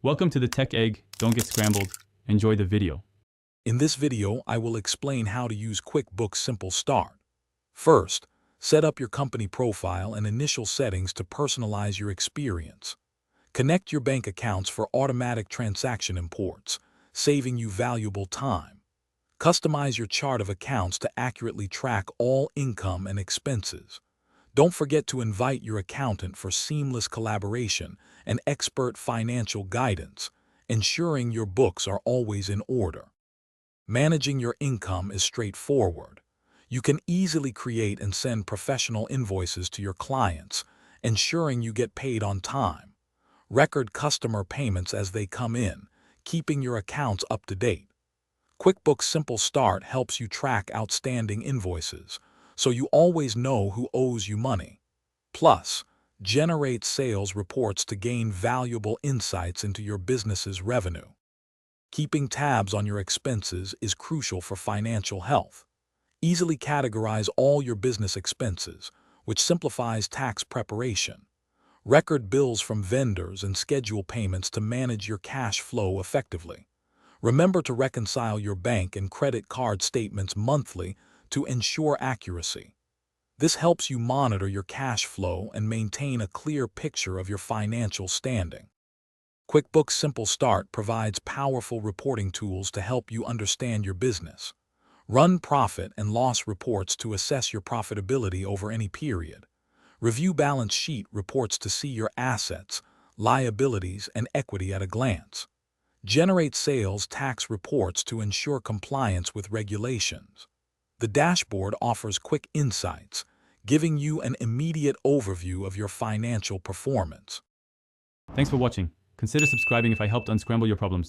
Welcome to the Tech Egg. Don't get scrambled. Enjoy the video. In this video, I will explain how to use QuickBooks Simple Start. First, set up your company profile and initial settings to personalize your experience. Connect your bank accounts for automatic transaction imports, saving you valuable time. Customize your chart of accounts to accurately track all income and expenses. Don't forget to invite your accountant for seamless collaboration and expert financial guidance, ensuring your books are always in order. Managing your income is straightforward. You can easily create and send professional invoices to your clients, ensuring you get paid on time. Record customer payments as they come in, keeping your accounts up to date. QuickBooks Simple Start helps you track outstanding invoices, so you always know who owes you money. Plus, generate sales reports to gain valuable insights into your business's revenue. Keeping tabs on your expenses is crucial for financial health. Easily categorize all your business expenses, which simplifies tax preparation. Record bills from vendors and schedule payments to manage your cash flow effectively. Remember to reconcile your bank and credit card statements monthly to ensure accuracy. This helps you monitor your cash flow and maintain a clear picture of your financial standing. QuickBooks Simple Start provides powerful reporting tools to help you understand your business. Run profit and loss reports to assess your profitability over any period. Review balance sheet reports to see your assets, liabilities, and equity at a glance. Generate sales tax reports to ensure compliance with regulations. The dashboard offers quick insights, giving you an immediate overview of your financial performance. Thanks for watching. Consider subscribing if I helped unscramble your problems.